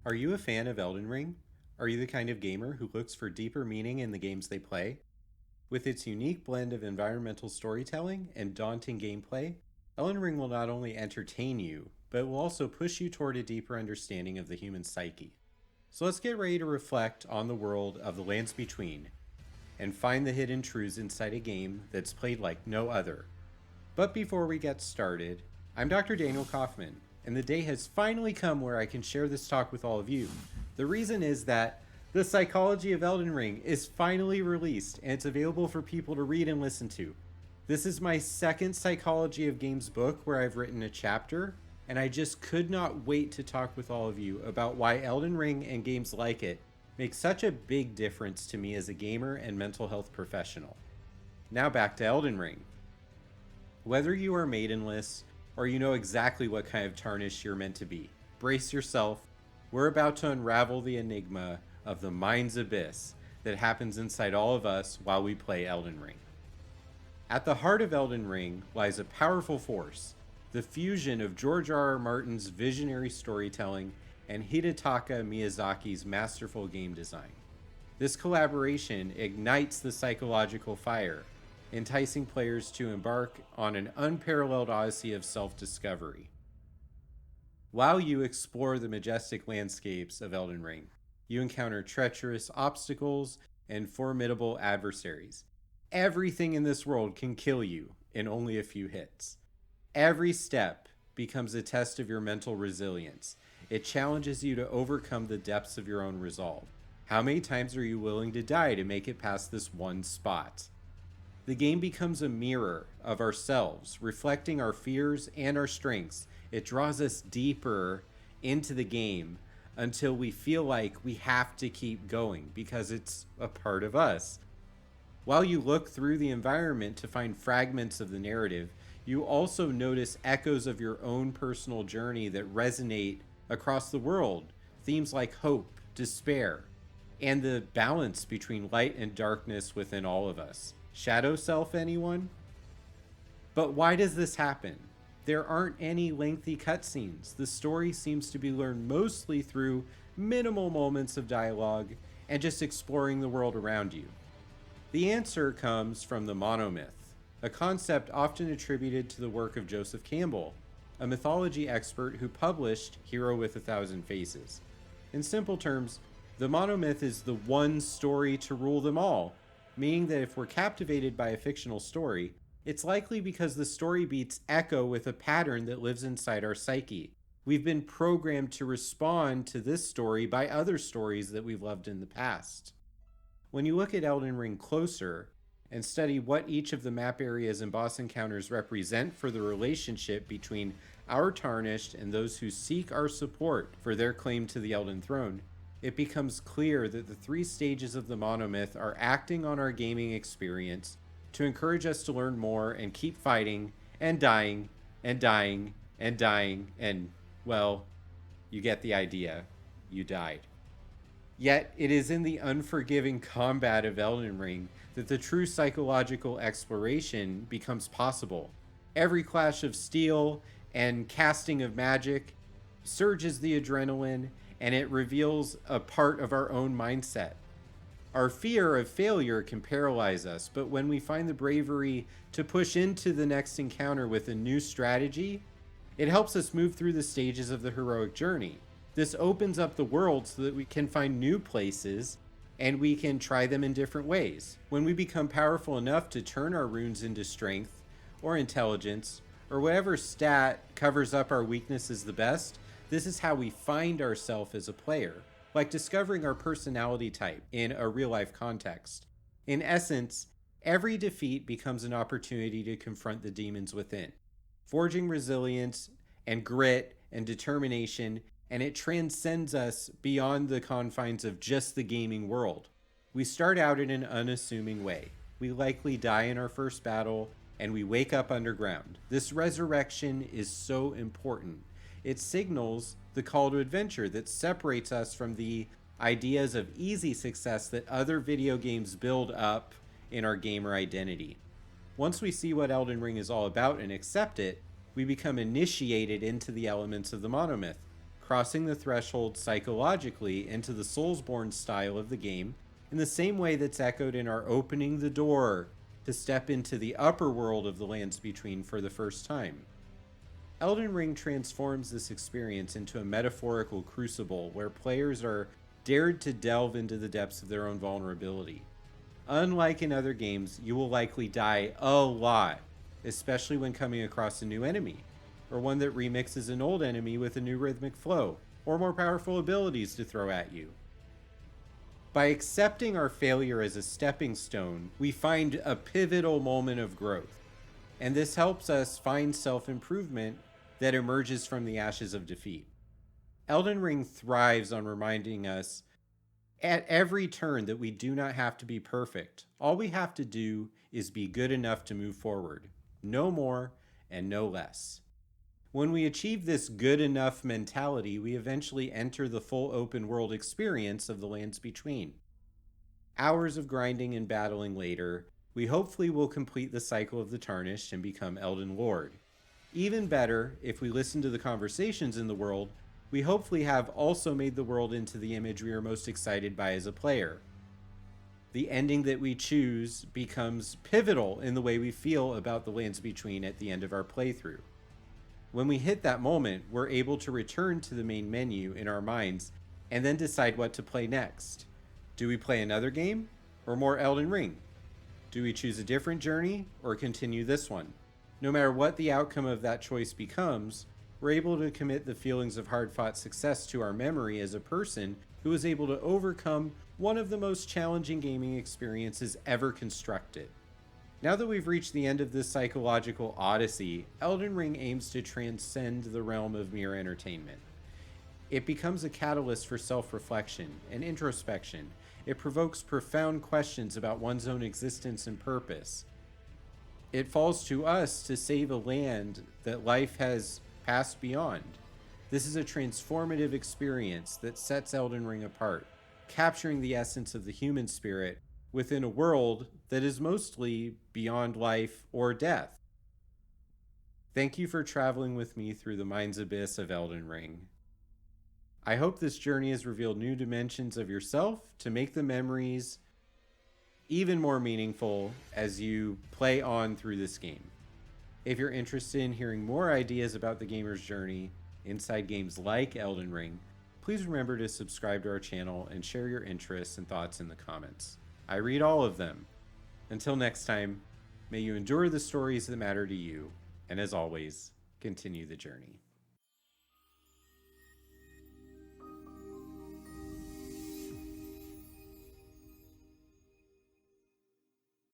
Are you a fan of Elden Ring? Are you the kind of gamer who looks for deeper meaning in the games they play? With its unique blend of environmental storytelling and daunting gameplay, Elden Ring will not only entertain you, but will also push you toward a deeper understanding of the human psyche. So let's get ready to reflect on the world of the Lands Between and find the hidden truths inside a game that's played like no other. But before we get started, I'm Dr. Daniel Kaufman, and the day has finally come where I can share this talk with all of you. The reason is that the Psychology of Elden Ring is finally released, and it's available for people to read and listen to. This is my second Psychology of Games book where I've written a chapter, and I just could not wait to talk with all of you about why Elden Ring and games like it make such a big difference to me as a gamer and mental health professional. Now back to Elden Ring. Whether you are maidenless or you know exactly what kind of tarnish you're meant to be, brace yourself. We're about to unravel the enigma of the mind's abyss that happens inside all of us while we play Elden Ring. At the heart of Elden Ring lies a powerful force, the fusion of George R.R. Martin's visionary storytelling and Hidetaka Miyazaki's masterful game design. This collaboration ignites the psychological fire, enticing players to embark on an unparalleled odyssey of self-discovery. While you explore the majestic landscapes of Elden Ring, you encounter treacherous obstacles and formidable adversaries. Everything in this world can kill you in only a few hits. Every step becomes a test of your mental resilience. It challenges you to overcome the depths of your own resolve. How many times are you willing to die to make it past this one spot? The game becomes a mirror of ourselves, reflecting our fears and our strengths. It draws us deeper into the game until we feel like we have to keep going because it's a part of us. While you look through the environment to find fragments of the narrative, you also notice echoes of your own personal journey that resonate across the world. Themes like hope, despair, and the balance between light and darkness within all of us. Shadow self, anyone? But why does this happen? There aren't any lengthy cutscenes. The story seems to be learned mostly through minimal moments of dialogue and just exploring the world around you. The answer comes from the monomyth, a concept often attributed to the work of Joseph Campbell, a mythology expert who published Hero with a Thousand Faces. In simple terms, the monomyth is the one story to rule them all, meaning that if we're captivated by a fictional story, it's likely because the story beats echo with a pattern that lives inside our psyche. We've been programmed to respond to this story by other stories that we've loved in the past. When you look at Elden Ring closer and study what each of the map areas and boss encounters represent for the relationship between our tarnished and those who seek our support for their claim to the Elden Throne, it becomes clear that the three stages of the monomyth are acting on our gaming experience to encourage us to learn more and keep fighting and dying and dying and dying and, well, you get the idea. You died. Yet it is in the unforgiving combat of Elden Ring that the true psychological exploration becomes possible. Every clash of steel and casting of magic surges the adrenaline, and it reveals a part of our own mindset. Our fear of failure can paralyze us, but when we find the bravery to push into the next encounter with a new strategy, it helps us move through the stages of the heroic journey. This opens up the world so that we can find new places and we can try them in different ways. When we become powerful enough to turn our runes into strength or intelligence or whatever stat covers up our weaknesses the best, this is how we find ourselves as a player, like discovering our personality type in a real-life context. In essence, every defeat becomes an opportunity to confront the demons within, forging resilience and grit and determination, and it transcends us beyond the confines of just the gaming world. We start out in an unassuming way. We likely die in our first battle, and we wake up underground. This resurrection is so important. It signals the call to adventure that separates us from the ideas of easy success that other video games build up in our gamer identity. Once we see what Elden Ring is all about and accept it, we become initiated into the elements of the monomyth. crossing the threshold psychologically into the Soulsborne style of the game in the same way that's echoed in our opening the door to step into the upper world of the Lands Between for the first time. Elden Ring transforms this experience into a metaphorical crucible where players are dared to delve into the depths of their own vulnerability. Unlike in other games, you will likely die a lot, especially when coming across a new enemy, or one that remixes an old enemy with a new rhythmic flow, or more powerful abilities to throw at you. By accepting our failure as a stepping stone, we find a pivotal moment of growth, and this helps us find self-improvement that emerges from the ashes of defeat. Elden Ring thrives on reminding us at every turn that we do not have to be perfect. All we have to do is be good enough to move forward. No more and no less. When we achieve this good enough mentality, we eventually enter the full open world experience of the Lands Between. Hours of grinding and battling later, we hopefully will complete the cycle of the Tarnished and become Elden Lord. Even better, if we listen to the conversations in the world, we hopefully have also made the world into the image we are most excited by as a player. The ending that we choose becomes pivotal in the way we feel about the Lands Between at the end of our playthrough. When we hit that moment, we're able to return to the main menu in our minds and then decide what to play next. Do we play another game or more Elden Ring? Do we choose a different journey or continue this one? No matter what the outcome of that choice becomes, we're able to commit the feelings of hard-fought success to our memory as a person who was able to overcome one of the most challenging gaming experiences ever constructed. Now that we've reached the end of this psychological odyssey, Elden Ring aims to transcend the realm of mere entertainment. It becomes a catalyst for self-reflection and introspection. It provokes profound questions about one's own existence and purpose. It falls to us to save a land that life has passed beyond. This is a transformative experience that sets Elden Ring apart, capturing the essence of the human spirit within a world that is mostly beyond life or death. Thank you for traveling with me through the mind's abyss of Elden Ring. I hope this journey has revealed new dimensions of yourself to make the memories even more meaningful as you play on through this game. If you're interested in hearing more ideas about the gamer's journey inside games like Elden Ring, please remember to subscribe to our channel and share your interests and thoughts in the comments. I read all of them. Until next time, may you endure the stories that matter to you, and as always, continue the journey.